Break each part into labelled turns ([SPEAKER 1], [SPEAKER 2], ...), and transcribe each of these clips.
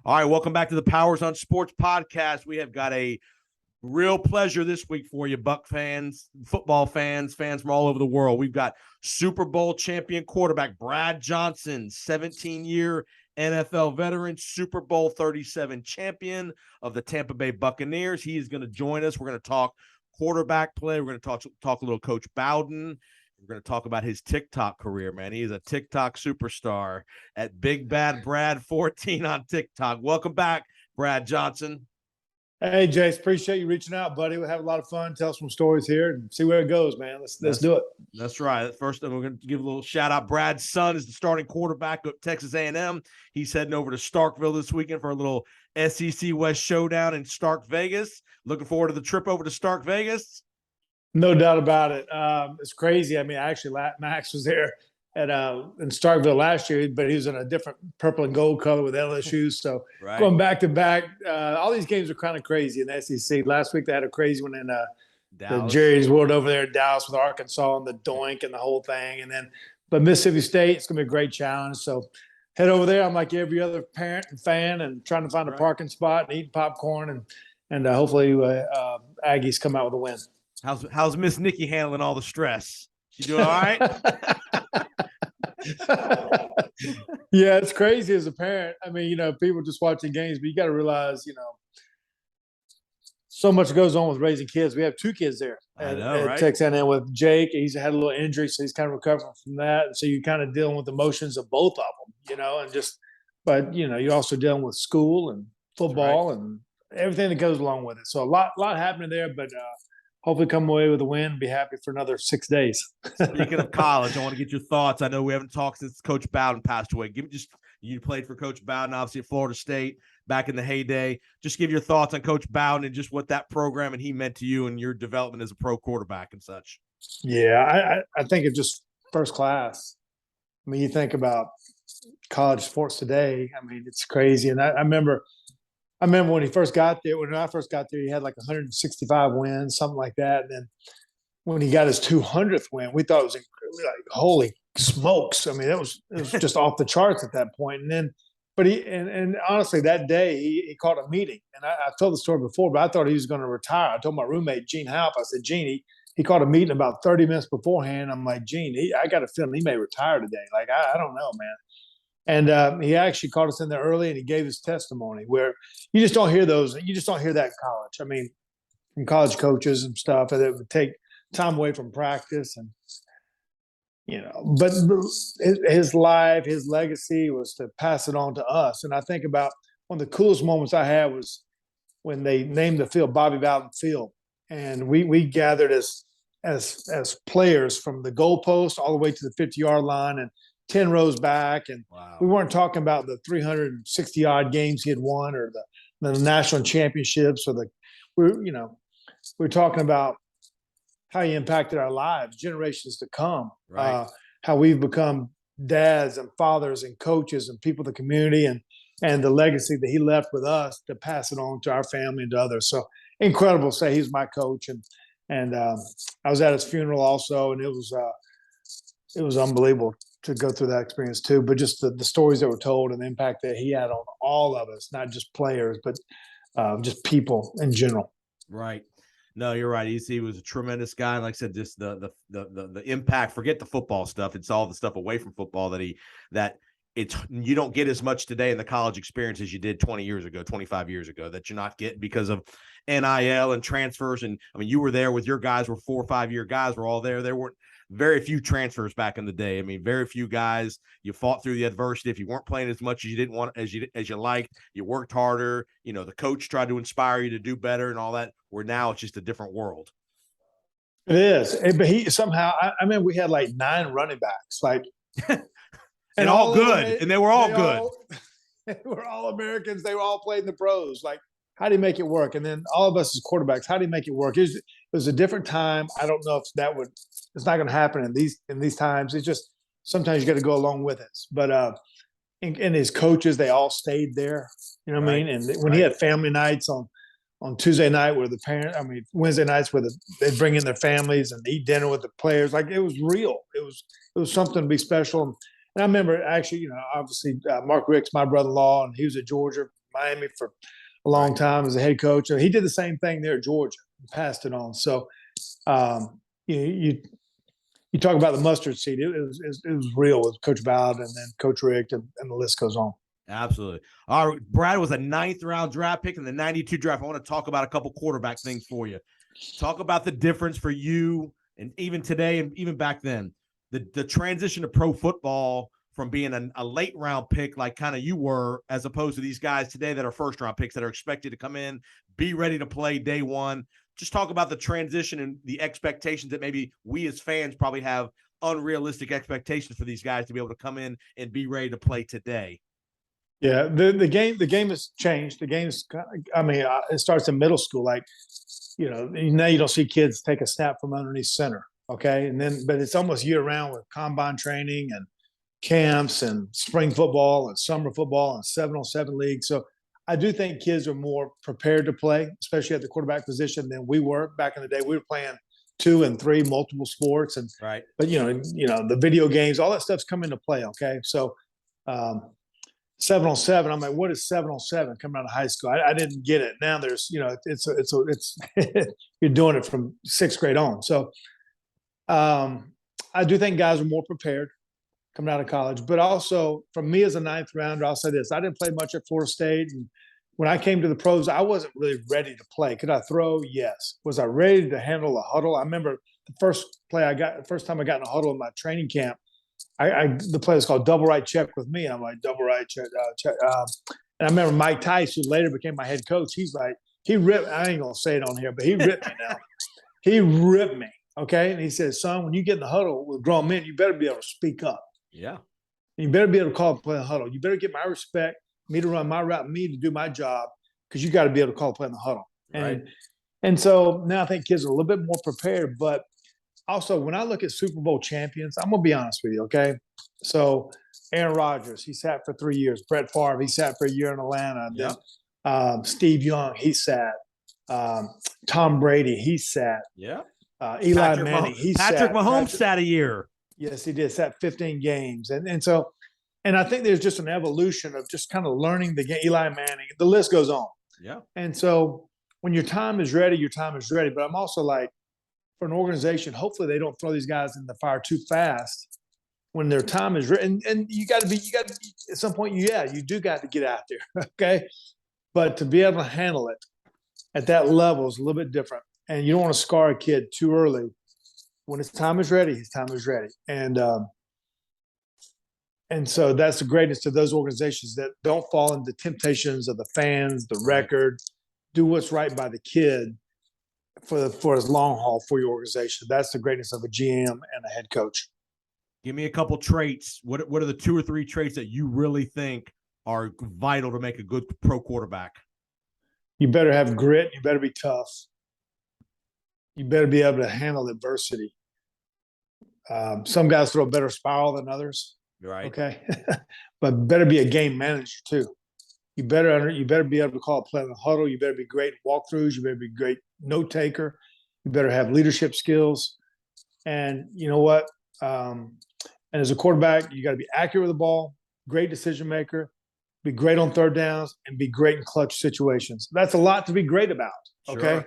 [SPEAKER 1] All right, welcome back to the Powers on Sports podcast. We have got a real pleasure this week for you, Buck fans, football fans, fans from all over the world. We've got Super Bowl champion quarterback Brad Johnson, 17-year NFL veteran, Super Bowl 37 champion of the Tampa Bay Buccaneers. He is going to join us. We're going to talk quarterback play. We're going to talk a little Coach Bowden. We're going to talk about his TikTok career, man. He is a TikTok superstar at Big Bad Brad 14 on TikTok. Welcome back, Brad Johnson.
[SPEAKER 2] Hey, Jace, appreciate you reaching out, buddy. We'll have a lot of fun, tell some stories here, and see where it goes, man. Let's do it.
[SPEAKER 1] That's right. First, we're going to give a little shout-out. Brad's son is the starting quarterback at Texas A&M. He's heading over to Starkville this weekend for a little SEC West showdown in Stark, Vegas. Looking forward to the trip over to Stark, Vegas.
[SPEAKER 2] No doubt about it. It's crazy. I mean, actually, Max was there in Starkville last year, but he was in a different purple and gold color with LSU. So Going back to back, all these games are kind of crazy in the SEC. Last week they had a crazy one in the Jerry's World over there in Dallas with Arkansas and the doink and the whole thing. But Mississippi State, it's going to be a great challenge. So head over there. I'm like every other parent and fan and trying to find a parking spot and eating popcorn and hopefully Aggies come out with a win.
[SPEAKER 1] How's Miss Nikki handling all the stress? She doing all right?
[SPEAKER 2] Yeah, it's crazy as a parent. I mean, people just watching games, but you got to realize, so much goes on with raising kids. We have two kids there at Texas A&M with Jake. He's had a little injury, so he's kind of recovering from that. So you're kind of dealing with emotions of both of them, but you're also dealing with school and football and everything that goes along with it. So a lot happening there, but hopefully come away with a win and be happy for another 6 days.
[SPEAKER 1] Speaking of college, I want to get your thoughts. I know we haven't talked since Coach Bowden passed away. You played for Coach Bowden, obviously at Florida State back in the heyday. Just give your thoughts on Coach Bowden and just what that program and he meant to you and your development as a pro quarterback and such.
[SPEAKER 2] Yeah, I think it's just first class. I mean, you think about college sports today. I mean, it's crazy. And I remember when he first got there, when I first got there, he had like 165 wins, something like that. And then when he got his 200th win, we thought it was like, holy smokes. I mean, it was just off the charts at that point. But honestly, that day he called a meeting. And I told the story before, but I thought he was going to retire. I told my roommate, Gene Halp, I said, Gene, he called a meeting about 30 minutes beforehand. I'm like, Gene, I got a feeling he may retire today. Like, I don't know, man. And he actually called us in there early and he gave his testimony where you just don't hear those. You just don't hear that in college. I mean, from college coaches and stuff, and it would take time away from practice. And, but his life, his legacy was to pass it on to us. And I think about one of the coolest moments I had was when they named the field Bobby Bowden Field. And we gathered as players from the goalpost all the way to the 50-yard line and 10 rows back, and we weren't talking about the 360-odd games he had won or the national championships or we're talking about how he impacted our lives, generations to come, how we've become dads and fathers and coaches and people in the community and the legacy that he left with us to pass it on to our family and to others. So incredible to say he's my coach. And I was at his funeral also, and it was unbelievable to go through that experience too, but just the stories that were told and the impact that he had on all of us, not just players, but just people in general.
[SPEAKER 1] Right. No, you're right. He was a tremendous guy. Like I said, just the impact, forget the football stuff. It's all the stuff away from football you don't get as much today in the college experience as you did 20 years ago, 25 years ago, that you're not getting because of NIL and transfers. And I mean, you were there with your guys were 4 or 5 year guys were all there. There weren't very few transfers back in the day. I mean, very few guys. You fought through the adversity. If you weren't playing as much as you didn't want, as you liked, you worked harder. The coach tried to inspire you to do better and all that. Where now it's just a different world.
[SPEAKER 2] It is. But he somehow, I mean, we had like 9 running backs, like,
[SPEAKER 1] and all good. And they were all good.
[SPEAKER 2] They were all Americans. They were all played in the pros. Like, how do you make it work? And then all of us as quarterbacks, how do you make it work? It was a different time. I don't know if it's not going to happen in these times. It's just sometimes you got to go along with it. But and his coaches, they all stayed there. You know what I mean? And when he had family nights on Tuesday night where Wednesday nights where they'd bring in their families and eat dinner with the players, like it was real. It was something to be special. And I remember actually, obviously Mark Rick's my brother-in-law, and he was at Georgia. Miami for a long time as a head coach. And he did the same thing there at Georgia and passed it on. So you talk about the mustard seed. It was real with Coach Bowden and then Coach Rick, and the list goes on.
[SPEAKER 1] Absolutely. All right, Brad was a 9th round draft pick in the 92 draft. I want to talk about a couple quarterback things for you. Talk about the difference for you, and even today and even back then, the transition to pro football from being a late round pick like kind of you were, as opposed to these guys today that are first round picks that are expected to come in, be ready to play day one. Just talk about the transition and the expectations that maybe we as fans probably have unrealistic expectations for these guys to be able to come in and be ready to play today.
[SPEAKER 2] Yeah, the game has changed. The game's, I mean, it starts in middle school. Like, now you don't see kids take a snap from underneath center. Okay, but it's almost year round with combine training and camps and spring football and summer football and 7-on-7 league. So I do think kids are more prepared to play, especially at the quarterback position, than we were back in the day. We were playing 2 and 3 multiple sports, and
[SPEAKER 1] right.
[SPEAKER 2] But the video games, all that stuff's come into play. Okay, so 7-on-7. I'm like, what is 7-on-7 coming out of high school? I didn't get it. Now there's, it's you're doing it from 6th grade on. So I do think guys are more prepared coming out of college, but also for me as a 9th rounder, I'll say this: I didn't play much at Florida State, and when I came to the pros, I wasn't really ready to play. Could I throw? Yes. Was I ready to handle a huddle? I remember the first time I got in a huddle in my training camp. The play was called double right check with me. I'm like, double right check. And I remember Mike Tice, who later became my head coach. He's like, he ripped. I ain't gonna say it on here, but he ripped me now. He ripped me. Okay, and he said, "Son, when you get in the huddle with grown men, you better be able to speak up.
[SPEAKER 1] Yeah,
[SPEAKER 2] you better be able to call and play a huddle. You better get my respect, me to run my route, me to do my job, because you got to be able to call and play in the huddle."
[SPEAKER 1] Right.
[SPEAKER 2] And so now I think kids are a little bit more prepared, but also, when I look at Super Bowl champions, I'm going to be honest with you, okay? So, Aaron Rodgers, he sat for 3 years. Brett Favre, he sat for a year in Atlanta.
[SPEAKER 1] Yeah.
[SPEAKER 2] Then Steve Young, he sat. Tom Brady, he sat.
[SPEAKER 1] Yeah.
[SPEAKER 2] Eli Manning, he sat.
[SPEAKER 1] Patrick Mahomes sat a year.
[SPEAKER 2] Yes, he did. Sat 15 games. And I think there's just an evolution of just kind of learning the game. Eli Manning, the list goes on.
[SPEAKER 1] Yeah.
[SPEAKER 2] And so, when your time is ready, your time is ready. But I'm also like, for an organization, hopefully they don't throw these guys in the fire too fast when their time is ready. And you got to at some point, you do got to get out there, okay? But to be able to handle it at that level is a little bit different. And you don't want to scar a kid too early. When his time is ready, his time is ready. And so that's the greatness of those organizations that don't fall into the temptations of the fans, the record, do what's right by the kid for his long haul for your organization. That's the greatness of a GM and a head coach.
[SPEAKER 1] Give me a couple traits. What are the 2 or 3 traits that you really think are vital to make a good pro quarterback?
[SPEAKER 2] You better have grit. You better be tough. You better be able to handle adversity. Some guys throw a better spiral than others.
[SPEAKER 1] Right.
[SPEAKER 2] Okay. But better be a game manager too. You better be able to call a play in the huddle. You better be great walkthroughs. You better be great note taker. You better have leadership skills. And you know what? And as a quarterback, you got to be accurate with the ball, great decision maker, be great on third downs, and be great in clutch situations. That's a lot to be great about. Okay.
[SPEAKER 1] Sure.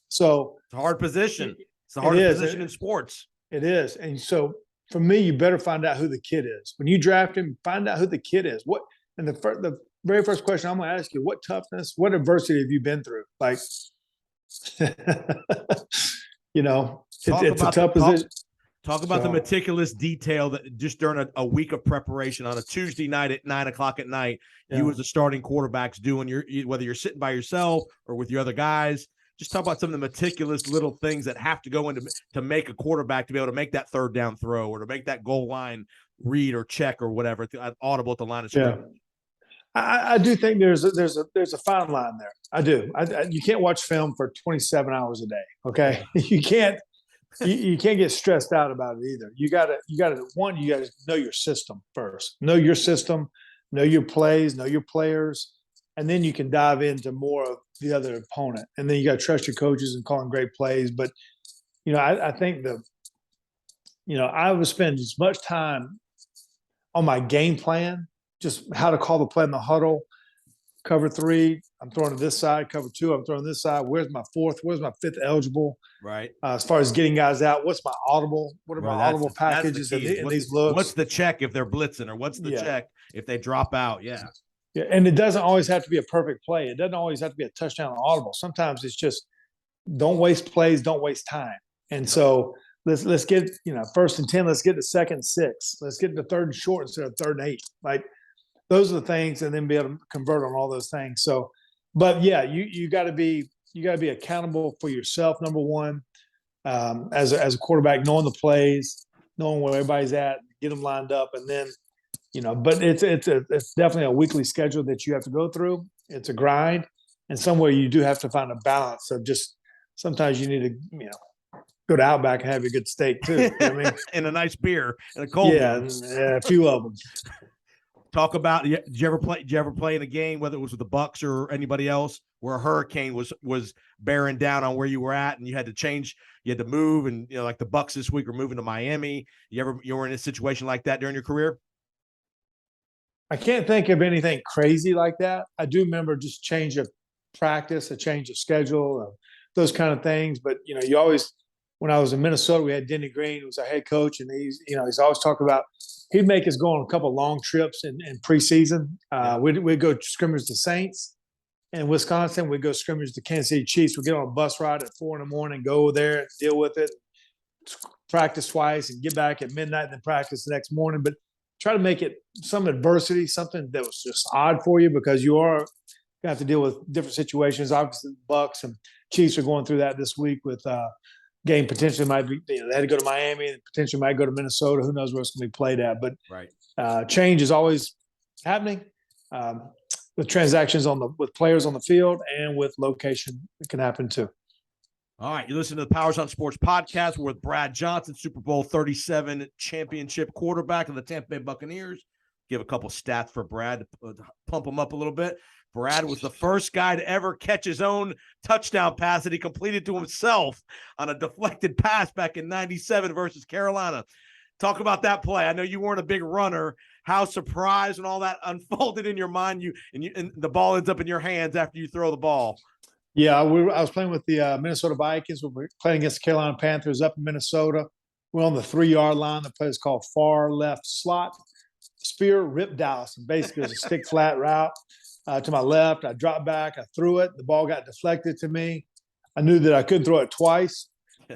[SPEAKER 2] So
[SPEAKER 1] it's a hard position. It's the hardest position in sports.
[SPEAKER 2] It is. And so for me, you better find out who the kid is. When you draft him, find out who the kid is. And the very first question I'm going to ask you: what toughness, what adversity have you been through? Like, it's a tough position.
[SPEAKER 1] Talk about the meticulous detail that just during a week of preparation on a Tuesday night at 9:00 at night, you as the starting quarterbacks doing whether you're sitting by yourself or with your other guys. Just talk about some of the meticulous little things that have to go into to make a quarterback to be able to make that third down throw or to make that goal line read or check or whatever, audible at the line of scrimmage.
[SPEAKER 2] Yeah. I do think there's a fine line there. I do. You can't watch film for 27 hours a day. Okay, you can't get stressed out about it either. You gotta know your system first. Know your system. Know your plays. Know your players, and then you can dive into more of the other opponent. And then you got to trust your coaches and calling great plays. But I think I would spend as much time on my game plan, just how to call the play in the huddle, cover 3, I'm throwing to this side. Cover 2, I'm throwing this side. Where's my 4th? Where's my 5th eligible?
[SPEAKER 1] Right.
[SPEAKER 2] As far as getting guys out, what's my audible? What are my audible packages
[SPEAKER 1] in
[SPEAKER 2] these looks?
[SPEAKER 1] What's the check if they're blitzing, or what's the check if they drop out? Yeah.
[SPEAKER 2] Yeah, and it doesn't always have to be a perfect play. It doesn't always have to be a touchdown or audible. Sometimes it's just don't waste plays, don't waste time. And so let's get 1st and 10. Let's get to 2nd and 6. Let's get to 3rd and short instead of 3rd and 8. Like those are the things, and then be able to convert on all those things. So, but yeah, you got to be accountable for yourself. Number one, as a quarterback, knowing the plays, knowing where everybody's at, get them lined up, and then. But it's definitely a weekly schedule that you have to go through. It's a grind, and somewhere you do have to find a balance of just sometimes you need to go to Outback and have a good steak too. You know what I mean,
[SPEAKER 1] and a nice beer and a cold one.
[SPEAKER 2] A few of them.
[SPEAKER 1] Talk about, did you ever play in a game, whether it was with the Bucs or anybody else, where a hurricane was bearing down on where you were at and you had to change, you had to move, and like the Bucs this week are moving to Miami. You were in a situation like that during your career?
[SPEAKER 2] I can't think of anything crazy like that. I do remember just change of practice, a change of schedule, those kind of things. But you always, when I was in Minnesota, we had Denny Green, who was our head coach, and he's always talking about he'd make us go on a couple of long trips in preseason. We'd go scrimmage the Saints in Wisconsin. We'd go scrimmage the Kansas City Chiefs. We'd get on a bus ride at 4 a.m, go there and deal with it, practice twice, and get back at midnight and then practice the next morning. But try to make it some adversity, something that was just odd for you, because you have to deal with different situations. Obviously, the Bucs and Chiefs are going through that this week with game potentially might be. They had to go to Miami and potentially might go to Minnesota. Who knows where it's going to be played at? But change is always happening with transactions with players on the field and with location. It can happen too.
[SPEAKER 1] All right, you listen to the Powers on Sports podcast. We're with Brad Johnson, Super Bowl 37 championship quarterback of the Tampa Bay Buccaneers. Give a couple stats for Brad to pump him up a little bit. Brad was the first guy to ever catch his own touchdown pass that he completed to himself on a deflected pass back in '97 versus Carolina. Talk about that play. I know you weren't a big runner. How surprised when all that unfolded in your mind, and the ball ends up in your hands after you throw the ball.
[SPEAKER 2] Yeah, I was playing with the Minnesota Vikings. We were playing against the Carolina Panthers up in Minnesota. We're on the 3-yard line. The play is called far left slot. Spear ripped Dallas. And basically, it was a stick flat route to my left. I dropped back. I threw it. The ball got deflected to me. I knew that I couldn't throw it twice.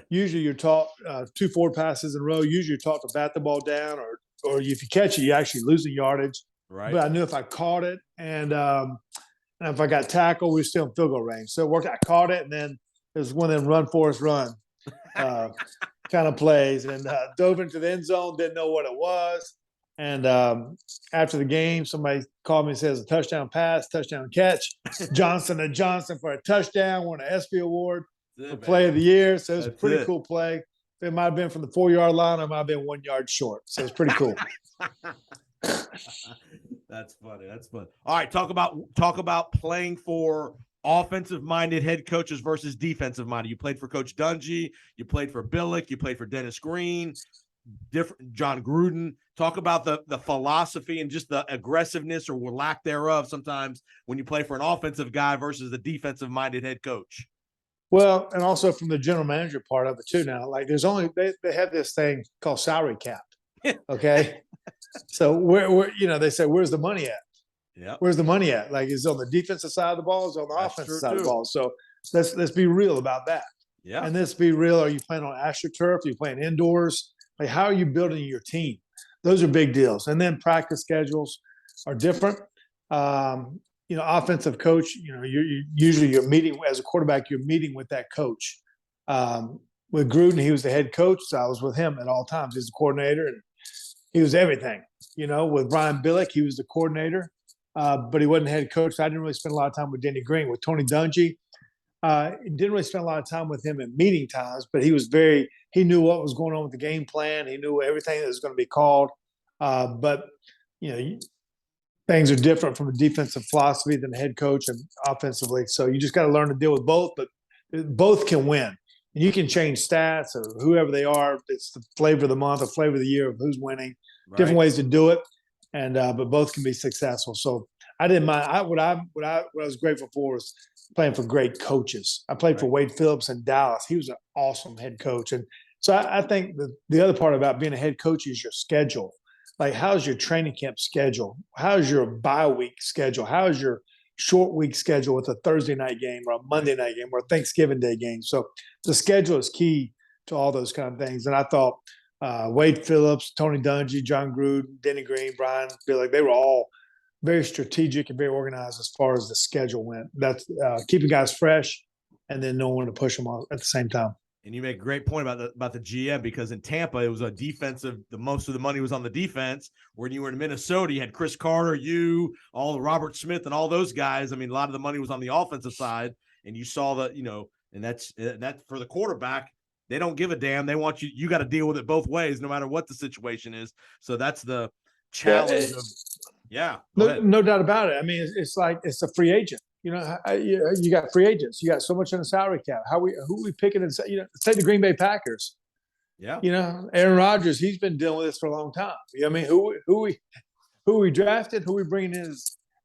[SPEAKER 2] Usually, you're taught 2 forward passes in a row. Usually, you're taught to bat the ball down, or if you catch it, you actually lose the yardage.
[SPEAKER 1] Right.
[SPEAKER 2] But I knew if I caught it and if I got tackled, we were still in field goal range. So it worked. I caught it, and then it was one of them run, Forrest, run kind of plays. And dove into the end zone, didn't know what it was. And after the game, somebody called me and says, a touchdown pass, touchdown catch. Johnson for a touchdown, won an ESPY award for play of the year. So it was a pretty cool play. It might have been from the 4-yard line, or it might have been 1 yard short. So it's pretty cool.
[SPEAKER 1] That's funny. That's fun. All right, talk about playing for offensive-minded head coaches versus defensive-minded. You played for Coach Dungy. You played for Billick. You played for Dennis Green. John Gruden. Talk about the philosophy and just the aggressiveness or lack thereof sometimes when you play for an offensive guy versus the defensive-minded head coach.
[SPEAKER 2] Well, and also from the general manager part of it too. Now, like they have this thing called salary cap. Okay. So where they say, where's the money at?
[SPEAKER 1] Yeah.
[SPEAKER 2] Where's the money at? Like, is it on the defensive side of the ball? Is it on the offensive side of the ball? So let's be real about that.
[SPEAKER 1] Yeah.
[SPEAKER 2] And let's be real. Are you playing on AstroTurf? Are you playing indoors? Like, how are you building your team? Those are big deals. And then practice schedules are different. Offensive coach, you're meeting as a quarterback, you're meeting with that coach. With Gruden, he was the head coach. So I was with him at all times. He's the coordinator, and he was everything. With Brian Billick, he was the coordinator, but he wasn't head coach. So I didn't really spend a lot of time with Denny Green. With Tony Dungy, didn't really spend a lot of time with him at meeting times, but he knew what was going on with the game plan. He knew everything that was going to be called. But things are different from a defensive philosophy than head coach and offensively. So you just got to learn to deal with both, but both can win. And you can change stats or whoever they are. It's the flavor of the month or flavor of the year of who's winning. Right. Different ways to do it, and but both can be successful. So I didn't mind. What I was grateful for was playing for great coaches. I played for Wade Phillips in Dallas. He was an awesome head coach. And so I think the other part about being a head coach is your schedule. Like, how's your training camp schedule? How's your bye week schedule? How's your short week schedule with a Thursday night game or a Monday night game or a Thanksgiving Day game? So the schedule is key to all those kind of things. And I thought Wade Phillips, Tony Dungy, John Gruden, Denny Green, Brian Billick, they were all very strategic and very organized as far as the schedule went. That's keeping guys fresh and then knowing when to push them all at the same time.
[SPEAKER 1] And you make a great point about the GM, because in Tampa, it was a defensive. Most of the money was on the defense. When you were in Minnesota, you had Chris Carter, all Robert Smith, and all those guys. I mean, a lot of the money was on the offensive side, and you saw that, and that's for the quarterback. They don't give a damn. They want you. You got to deal with it both ways, no matter what the situation is. So that's the challenge
[SPEAKER 2] No doubt about it. I mean, it's like it's a free agent. You got free agents. You got so much on the salary cap. Who are we picking? Say the Green Bay Packers.
[SPEAKER 1] Yeah.
[SPEAKER 2] Aaron Rodgers. He's been dealing with this for a long time. I mean, who we drafted, who we bringing in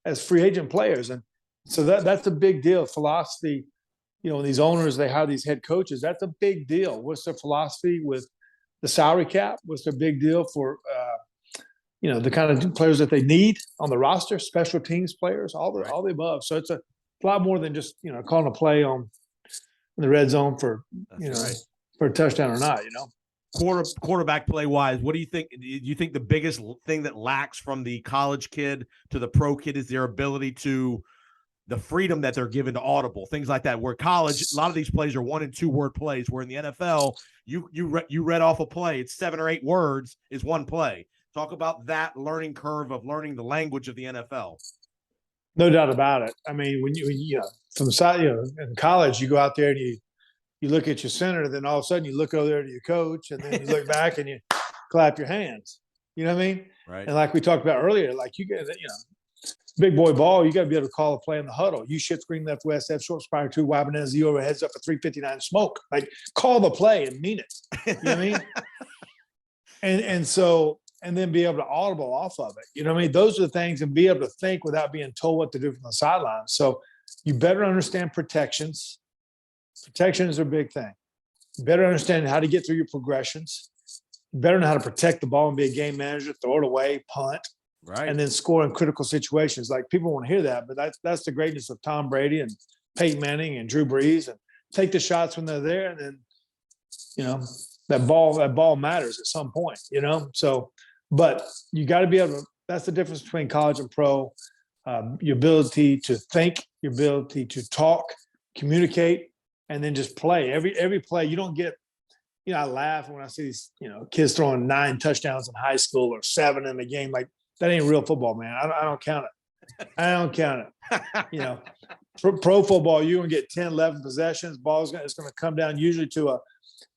[SPEAKER 2] as free agent players, and so that's a big deal. Philosophy. When these owners, they hire these head coaches. That's a big deal. What's their philosophy with the salary cap? What's their big deal for the kind of players that they need on the roster, special teams players, all the above. So it's a lot more than just, calling a play in the red zone for a touchdown or not,
[SPEAKER 1] Quarterback play wise, what do you think? Do you think the biggest thing that lacks from the college kid to the pro kid is their ability to the freedom that they're given to audible, things like that, where college, a lot of these plays are 1 and 2 word plays, where in the NFL, you read off a play, it's 7 or 8 words is one play. Talk about that learning curve of learning the language of the NFL.
[SPEAKER 2] No doubt about it. I mean, when you from the side, in college, you go out there and you look at your center, then all of a sudden you look over there to your coach, and then you look back and you clap your hands. You know what I mean?
[SPEAKER 1] Right.
[SPEAKER 2] And like we talked about earlier, like you get, big boy ball, you got to be able to call a play in the huddle. You shit screen left, west, F short, spiral 2, wide banana, Z over, heads up for 359 smoke. Like, call the play and mean it. You know what I mean? And then be able to audible off of it. You know what I mean? Those are the things, and be able to think without being told what to do from the sidelines. So you better understand protections. Protections are a big thing. You better understand how to get through your progressions. You better know how to protect the ball and be a game manager, throw it away, punt,
[SPEAKER 1] right, and
[SPEAKER 2] then score in critical situations. Like, people want to hear that, but that's the greatness of Tom Brady and Peyton Manning and Drew Brees, and take the shots when they're there, and then that ball matters at some point. So. But you got to be able to, that's the difference between college and pro. Your ability to think, your ability to talk, communicate, and then just play. Every play, you don't get, I laugh when I see these, kids throwing 9 touchdowns in high school or 7 in a game. Like, that ain't real football, man. I don't count it. I don't count it. Pro football, you're going to get 10, 11 possessions. It's going to come down usually to a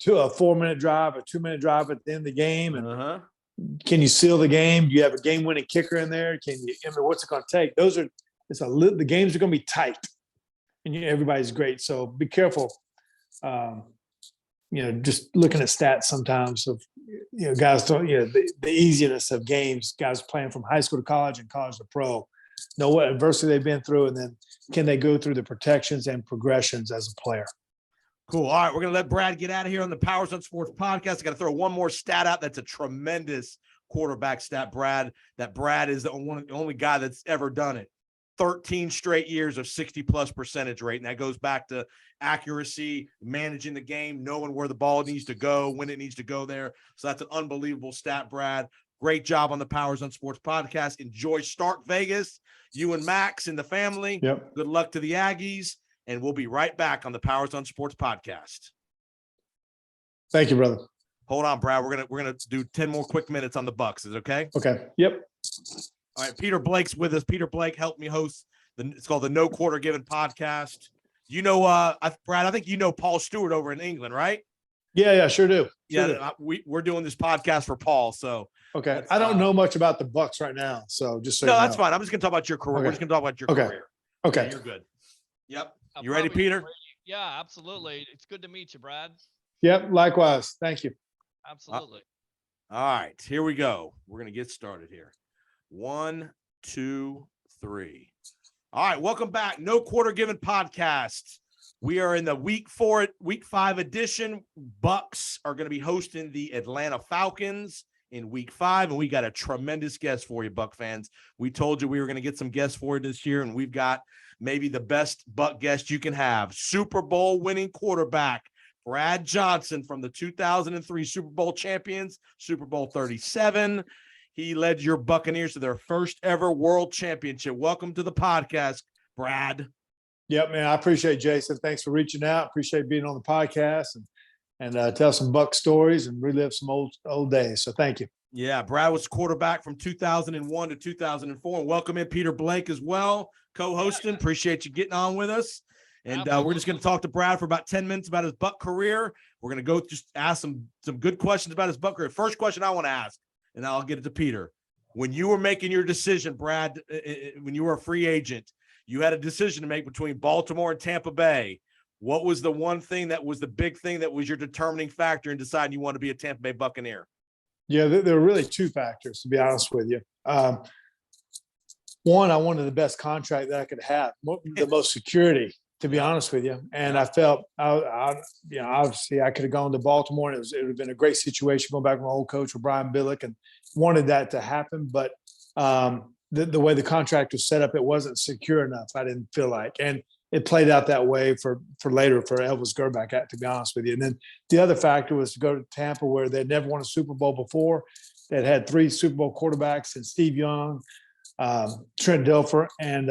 [SPEAKER 2] 4-minute drive, a 2-minute drive at the end of the game. And can you seal the game? Do you have a game-winning kicker in there? What's it going to take? The games are going to be tight, and everybody's great. So be careful. Just looking at stats sometimes of guys. The easiness of games. Guys playing from high school to college and college to pro. Know what adversity they've been through, and then can they go through the protections and progressions as a player?
[SPEAKER 1] Cool. All right, we're going to let Brad get out of here on the Powers on Sports podcast. I got to throw one more stat out. That's a tremendous quarterback stat, Brad. That Brad is the only guy that's ever done it. 13 straight years of 60+ percentage rate. And that goes back to accuracy, managing the game, knowing where the ball needs to go, when it needs to go there. So that's an unbelievable stat, Brad. Great job on the Powers on Sports podcast. Enjoy Stark Vegas, you and Max and the family.
[SPEAKER 2] Yep.
[SPEAKER 1] Good luck to the Aggies. And we'll be right back on the Powers on Sports podcast.
[SPEAKER 2] Thank you, brother.
[SPEAKER 1] Hold on, Brad. We're gonna do 10 more quick minutes on the Bucs. Is it okay?
[SPEAKER 2] Okay. Yep.
[SPEAKER 1] All right. Peter Blake's with us. Peter Blake helped me host it's called the No Quarter Given podcast. Brad, I think Paul Stewart over in England, right?
[SPEAKER 2] Yeah, sure do.
[SPEAKER 1] We're doing this podcast for Paul. So
[SPEAKER 2] okay. I don't know much about the Bucs right now, so just so
[SPEAKER 1] that's fine. I'm just gonna talk about your career.
[SPEAKER 2] Okay.
[SPEAKER 1] We're just gonna talk about your career.
[SPEAKER 2] Okay.
[SPEAKER 1] Yeah, you're good. Yep. You ready, Peter?
[SPEAKER 3] Yeah, absolutely. It's good to meet you, Brad.
[SPEAKER 2] Yep, likewise. Thank you.
[SPEAKER 3] Absolutely.
[SPEAKER 1] All right, here we go. We're going to get started here. 1, 2, 3. All right, welcome back. No Quarter Given podcast. We are in the week 5 edition. Bucs are going to be hosting the Atlanta Falcons in week 5, and we got a tremendous guest for you, Buck fans. We told you we were going to get some guests for you this year, and we've got maybe the best Buck guest you can have. Super Bowl winning quarterback Brad Johnson from the 2003 Super Bowl champions, Super Bowl 37. He led your Buccaneers to their first ever world championship. Welcome to the podcast, Brad.
[SPEAKER 2] Yep, man. I appreciate Jason. Thanks for reaching out. Appreciate being on the podcast and tell some Buck stories and relive some old days. So thank you.
[SPEAKER 1] Yeah, Brad was quarterback from 2001 to 2004. And welcome in Peter Blake as well, co-hosting. Appreciate you getting on with us. And we're just going to talk to Brad for about 10 minutes about his Buck career. We're going to go just ask some good questions about his Buck career. First question I want to ask, and I'll get it to Peter. When you were making your decision, Brad, when you were a free agent, you had a decision to make between Baltimore and Tampa Bay. What was the one thing that was the big thing that was your determining factor in deciding you want to be a Tampa Bay Buccaneer? Yeah,
[SPEAKER 2] there were really two factors, to be honest with you. One, I wanted the best contract that I could have, the most security, to be honest with you. And I felt, obviously I could have gone to Baltimore, and it would have been a great situation going back to my old coach with Brian Billick, and wanted that to happen. But the way the contract was set up, it wasn't secure enough, I didn't feel like. And it played out that way for later for Elvis Grbac, to be honest with you. And then the other factor was to go to Tampa, where they'd never won a Super Bowl before. They'd had 3 Super Bowl quarterbacks, and Steve Young, Trent Dilfer, and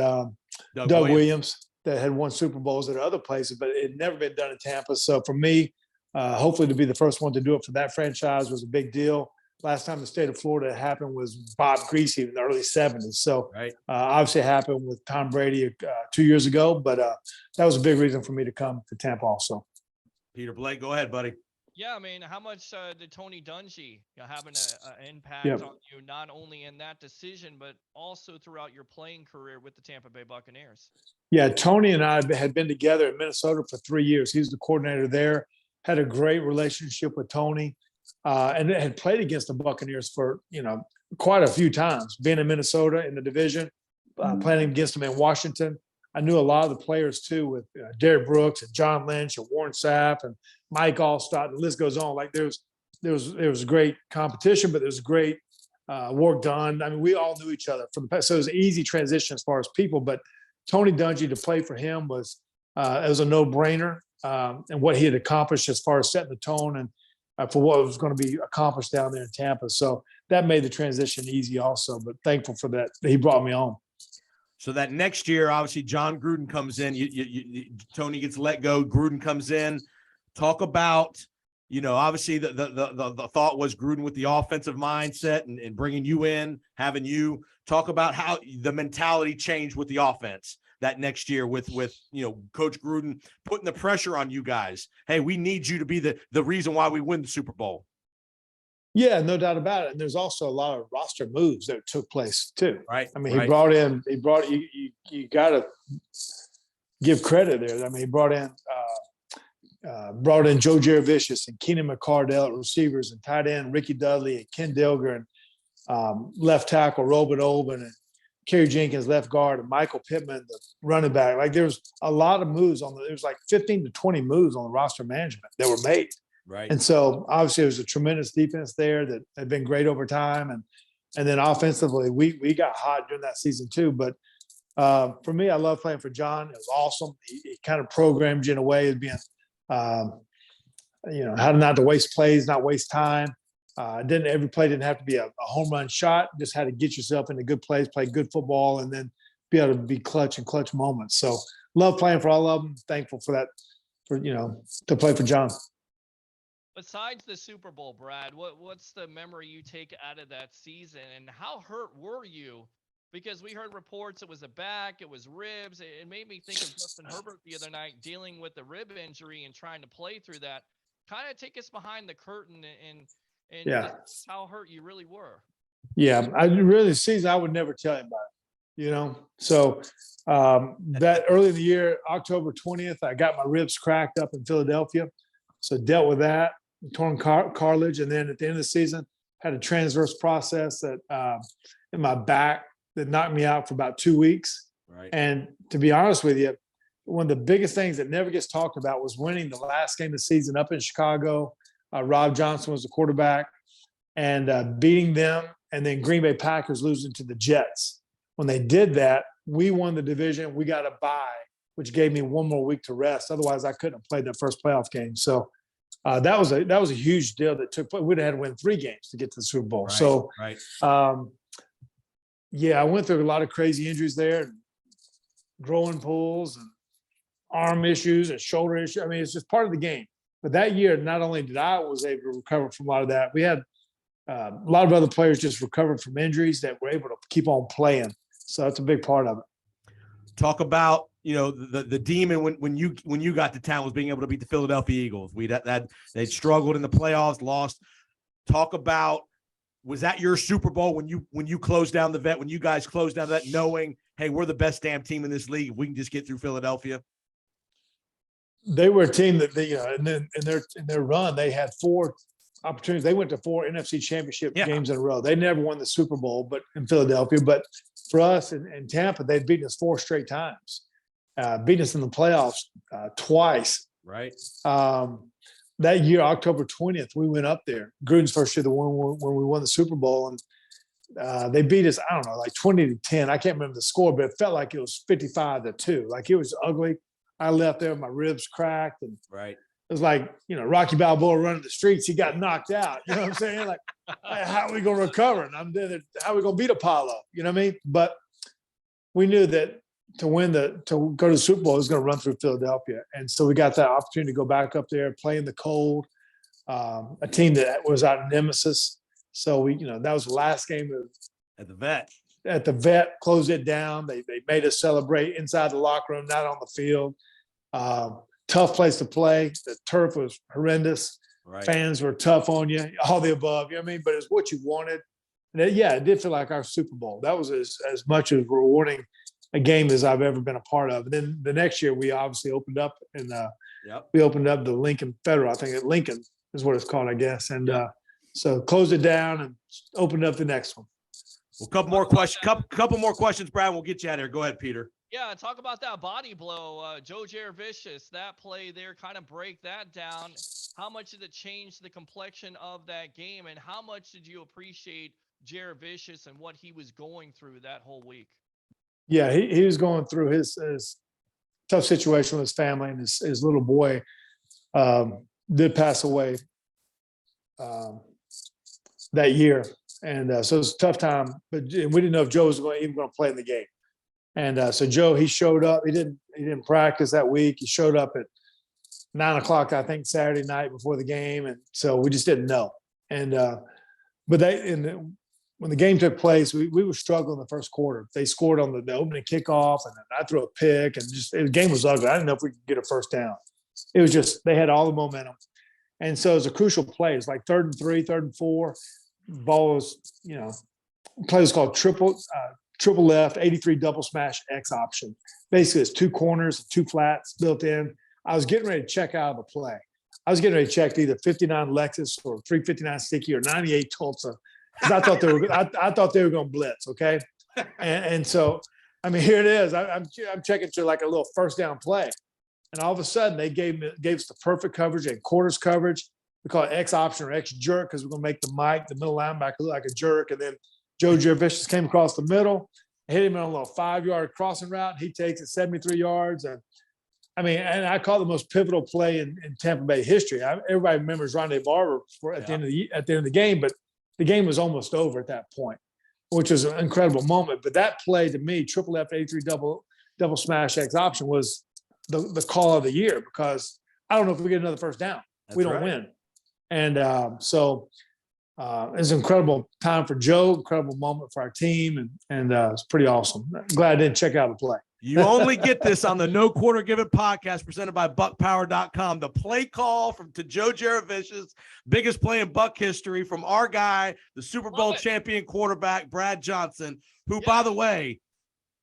[SPEAKER 2] Doug Williams that had won Super Bowls at other places, but it had never been done in Tampa. So for me, hopefully to be the first one to do it for that franchise was a big deal. Last time the state of Florida happened was Bob Greasy in the early 70s. So obviously it happened with Tom Brady 2 years ago, but that was a big reason for me to come to Tampa also.
[SPEAKER 1] Peter Blake, go ahead, buddy.
[SPEAKER 3] Yeah, I mean, how much did Tony Dungy have an impact on you, not only in that decision, but also throughout your playing career with the Tampa Bay Buccaneers?
[SPEAKER 2] Yeah, Tony and I had been together in Minnesota for 3 years. He was the coordinator there, had a great relationship with Tony. And had played against the Buccaneers for, quite a few times, being in Minnesota in the division, playing against them in Washington. I knew a lot of the players too, with Derek Brooks and John Lynch and Warren Sapp and Mike Allstott. The list goes on. Like there was great competition, but there was great work done. I mean, we all knew each other from the past, so it was an easy transition as far as people. But Tony Dungy, to play for him was it was a no-brainer, and what he had accomplished as far as setting the tone and for what was going to be accomplished down there in Tampa. So that made the transition easy also, but thankful for that. He brought me on.
[SPEAKER 1] So that next year, obviously John Gruden comes in, Tony gets let go. Gruden comes in. Talk about, obviously the thought was Gruden with the offensive mindset and bringing you in, having you talk about how the mentality changed with the offense that next year with Coach Gruden putting the pressure on you guys. Hey, we need you to be the reason why we win the Super Bowl.
[SPEAKER 2] Yeah, no doubt about it. And there's also a lot of roster moves that took place too.
[SPEAKER 1] Right.
[SPEAKER 2] I mean, he brought you got to give credit there. I mean, he brought in Joe Jurevicius and Keenan McCardell at receivers, and tight end Ricky Dudley and Ken Dilger, and left tackle Robert Oben, and Kerry Jenkins, left guard, and Michael Pittman, the running back. Like there's a lot of moves there was like 15 to 20 moves on the roster management that were made.
[SPEAKER 1] Right.
[SPEAKER 2] And so obviously there was a tremendous defense there that had been great over time. And then offensively, we got hot during that season too. But for me, I love playing for John. It was awesome. He kind of programmed you in a way of being, how not to waste plays, not waste time. Every play didn't have to be a home run shot. Just had to get yourself into good plays, play good football, and then be able to be clutch in clutch moments. So love playing for all of them. Thankful for that, to play for John.
[SPEAKER 3] Besides the Super Bowl, Brad, what's the memory you take out of that season, and how hurt were you? Because we heard reports it was a back, it was ribs. It made me think of Justin Herbert the other night dealing with the rib injury and trying to play through that. Kind of take us behind the curtain and how hurt you really were.
[SPEAKER 2] Yeah, season I would never tell anybody, So that early in the year, October 20th, I got my ribs cracked up in Philadelphia. So dealt with that, torn cartilage. And then at the end of the season, had a transverse process that in my back that knocked me out for about 2 weeks.
[SPEAKER 1] Right.
[SPEAKER 2] And to be honest with you, one of the biggest things that never gets talked about was winning the last game of the season up in Chicago. Rob Johnson was the quarterback, and beating them, and then Green Bay Packers losing to the Jets. When they did that, we won the division. We got a bye, which gave me one more week to rest. Otherwise, I couldn't have played that first playoff game. So that was a huge deal that took place. We'd have had to win 3 games to get to the Super Bowl.
[SPEAKER 1] Right,
[SPEAKER 2] so,
[SPEAKER 1] right.
[SPEAKER 2] Yeah, I went through a lot of crazy injuries there, growing pulls and arm issues and shoulder issues. I mean, it's just part of the game. But that year, not only did I was able to recover from a lot of that, we had a lot of other players just recovered from injuries that were able to keep on playing. So that's a big part of it.
[SPEAKER 1] Talk about, the demon when you got to town was being able to beat the Philadelphia Eagles. They struggled in the playoffs, lost. Talk about, was that your Super Bowl when you closed down the vet, when you guys closed down that, knowing, hey, we're the best damn team in this league, we can just get through Philadelphia?
[SPEAKER 2] They were a team that in their run, they had 4 opportunities. They went to 4 NFC Championship games in a row. They never won the Super Bowl, but in Philadelphia. But for us in Tampa, they'd beaten us 4 straight times, beaten us in the playoffs twice.
[SPEAKER 1] Right.
[SPEAKER 2] That year, October 20th, we went up there. Gruden's first year, when we won the Super Bowl, and they beat us, I don't know, like 20-10. I can't remember the score, but it felt like it was 55-2. Like, it was ugly. I left there, my ribs cracked, and
[SPEAKER 1] right.
[SPEAKER 2] It was like, Rocky Balboa running the streets. He got knocked out. You know what I'm saying? Like, how are we going to recover? And I'm there. How are we going to beat Apollo? You know what I mean? But we knew that to go to the Super Bowl, it was going to run through Philadelphia. And so we got that opportunity to go back up there, play in the cold, a team that was our nemesis. So that was the last game
[SPEAKER 1] at the vet.
[SPEAKER 2] At the vet, closed it down. They made us celebrate inside the locker room, not on the field. Tough place to play. The turf was horrendous.
[SPEAKER 1] Right.
[SPEAKER 2] Fans were tough on you, all the above. You know what I mean? But it's what you wanted. And it did feel like our Super Bowl. That was as much as rewarding a game as I've ever been a part of. And then the next year, we obviously opened up, and we opened up the Lincoln Federal. I think Lincoln is what it's called, I guess. And so closed it down and opened up the next one.
[SPEAKER 1] Well, couple more questions, Brad. We'll get you out of here. Go ahead, Peter.
[SPEAKER 3] Yeah, talk about that body blow. Joe Jurevicius, that play there, kind of break that down. How much did it change the complexion of that game, and how much did you appreciate Jurevicius and what he was going through that whole week?
[SPEAKER 2] Yeah, he was going through his tough situation with his family, and his little boy did pass away that year. And so it was a tough time, but we didn't know if Joe was even going to play in the game. And so Joe, he showed up. He didn't practice that week. He showed up at 9:00, I think, Saturday night before the game, and so we just didn't know. And but when the game took place, we were struggling in the first quarter. They scored on the opening kickoff, and then I threw a pick, and the game was ugly. I didn't know if we could get a first down. It was just they had all the momentum, and so it was a crucial play. It's like 3rd and 3, 3rd and 4. Ball was, play was called triple left, 83 double smash X option. Basically, it's 2 corners, 2 flats built in. I was getting ready to check out of the play. I was getting ready to check either 59 Lexus or 359 Sticky or 98 Tulsa, because I thought they were going to blitz. Okay, and so I mean, here it is. I'm checking to like a little first down play, and all of a sudden they gave us the perfect coverage and quarters coverage. We call it X option or X jerk because we're going to make the middle linebacker, look like a jerk. And then Joe Jurevicius came across the middle, hit him on a little 5-yard crossing route. He takes it 73 yards. And I call it the most pivotal play in Tampa Bay history. Everybody remembers Rondé Barber at the end of the game, but the game was almost over at that point, which was an incredible moment. But that play to me, triple F 83 double smash X option, was the call of the year, because I don't know if we get another first down. We don't win. And so it was an incredible time for Joe, incredible moment for our team, and it's pretty awesome. Glad I didn't check out the play.
[SPEAKER 1] You only get this on the No Quarter Given podcast presented by BuckPower.com. The play call to Joe Jurevicius, biggest play in Buck history, from our guy, the Super Bowl champion quarterback, Brad Johnson, who, by the way,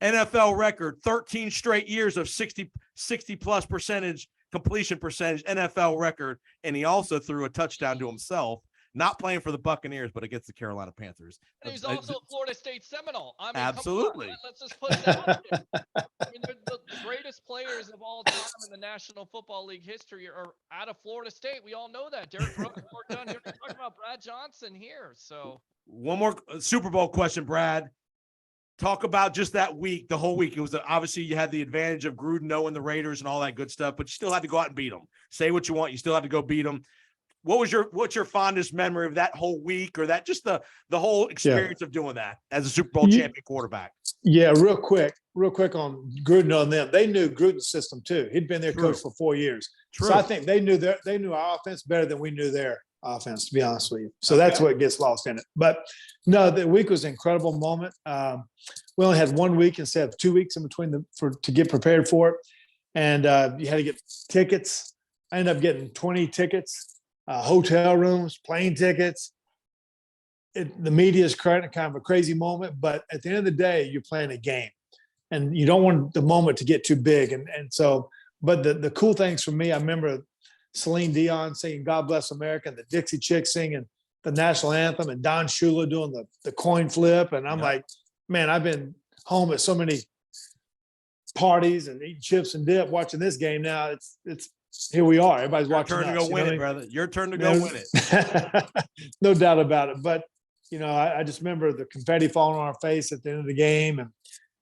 [SPEAKER 1] NFL record, 13 straight years of 60+ percentage completion percentage, NFL record, and he also threw a touchdown to himself not playing for the Buccaneers, but against the Carolina Panthers.
[SPEAKER 3] And he's also a Florida State Seminole. I mean,
[SPEAKER 1] absolutely.
[SPEAKER 3] Come on, let's just put it out there. I mean, the greatest players of all time in the National Football League history are out of Florida State. We all know that. Derek Brooks worked done here. We're talking about Brad Johnson here. So
[SPEAKER 1] one more Super Bowl question, Brad. Talk about just that week, the whole week. It was obviously you had the advantage of Gruden knowing the Raiders and all that good stuff, but you still had to go out and beat them. Say what you want, you still had to go beat them. What's your fondest memory of that whole week, or that just the whole experience of doing that as a Super Bowl champion quarterback?
[SPEAKER 2] Yeah, real quick on Gruden on them. They knew Gruden's system too. He'd been their coach for 4 years.
[SPEAKER 1] True.
[SPEAKER 2] So I think they knew our offense better than we knew their offense, to be honest with you. So that's what gets lost in it. But no, the week was an incredible moment. We only had 1 week instead of 2 weeks in between to get prepared for it. And you had to get tickets. I ended up getting 20 tickets, hotel rooms, plane tickets. The media is kind of a crazy moment, but at the end of the day, you're playing a game and you don't want the moment to get too big. And so, but the cool things for me, I remember Celine Dion singing God Bless America and the Dixie Chicks singing the national anthem and Don Shula doing the coin flip. And I'm like, man, I've been home at so many parties and eating chips and dip watching this game. Now it's here we are. Everybody's watching.
[SPEAKER 1] Your turn to go win it, brother. Your turn to go win it.
[SPEAKER 2] No doubt about it. But, I just remember the confetti falling on our face at the end of the game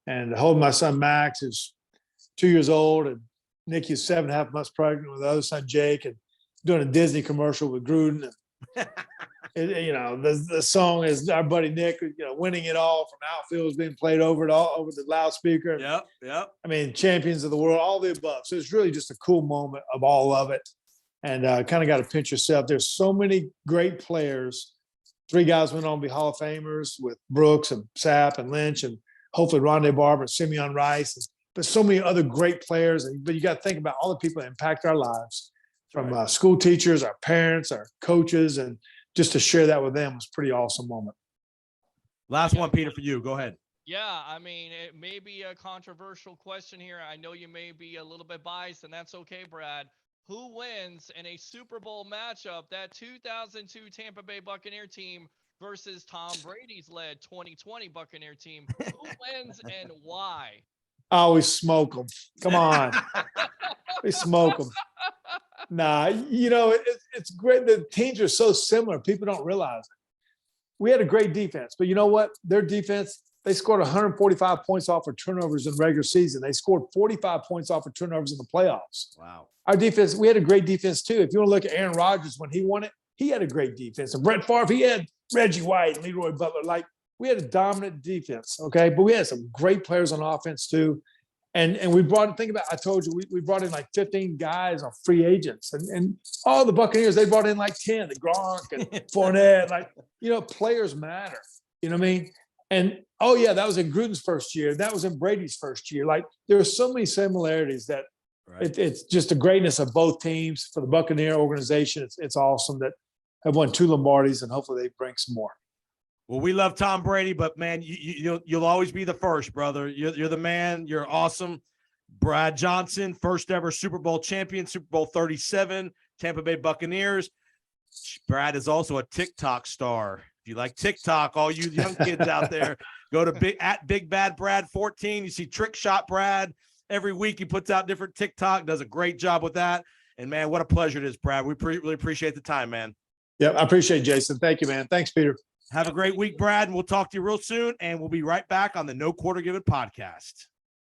[SPEAKER 2] and holding my son Max, who's 2 years old, and Nikki is 7.5 months pregnant with the other son, Jake, and doing a Disney commercial with Gruden. And, the song is our buddy Nick, winning it all from outfield is being played over the loudspeaker.
[SPEAKER 1] Yep.
[SPEAKER 2] I mean, champions of the world, all the above. So it's really just a cool moment of all of it. And kind of got to pinch yourself. There's so many great players. 3 guys went on to be Hall of Famers with Brooks and Sapp and Lynch and hopefully Rondé Barber and Simeon Rice. But so many other great players. But you got to think about all the people that impact our lives, from school teachers, our parents, our coaches, and just to share that with them was a pretty awesome moment.
[SPEAKER 1] Last one, Peter, for you. Go ahead.
[SPEAKER 3] Yeah, I mean, it may be a controversial question here. I know you may be a little bit biased, and that's okay, Brad. Who wins in a Super Bowl matchup, that 2002 Tampa Bay Buccaneer team versus Tom Brady's led 2020 Buccaneer team? Who wins and why?
[SPEAKER 2] Oh, we smoke them. Come on. We smoke them. Nah, it's great. The teams are so similar. People don't realize it. We had a great defense, but you know what? Their defense, they scored 145 points off of turnovers in regular season. They scored 45 points off of turnovers in the playoffs.
[SPEAKER 1] Wow.
[SPEAKER 2] Our defense, we had a great defense too. If you want to look at Aaron Rodgers when he won it, he had a great defense. And Brett Favre, he had Reggie White and Leroy Butler. Like, we had a dominant defense, okay? But we had some great players on offense too. And we I told you, we brought in like 15 guys on free agents. And all the Buccaneers, they brought in like 10, the Gronk and Fournette. Like, players matter. You know what I mean? And, that was in Gruden's first year. That was in Brady's first year. Like, there are so many similarities that it's just the greatness of both teams. For the Buccaneer organization, it's awesome that have won 2 Lombardis, and hopefully they bring some more.
[SPEAKER 1] Well, we love Tom Brady, but man, you'll always be the first, brother. You're the man. You're awesome. Brad Johnson, first ever Super Bowl champion, Super Bowl 37, Tampa Bay Buccaneers. Brad is also a TikTok star. If you like TikTok, all you young kids out there, go to Big Bad Brad 14. You see Trick Shot Brad. Every week he puts out different TikTok, does a great job with that. And man, what a pleasure it is, Brad. We really appreciate the time, man.
[SPEAKER 2] Yeah, I appreciate it, Jason. Thank you, man. Thanks, Peter.
[SPEAKER 1] Have a great week, Brad, and we'll talk to you real soon. And we'll be right back on the No Quarter Given podcast.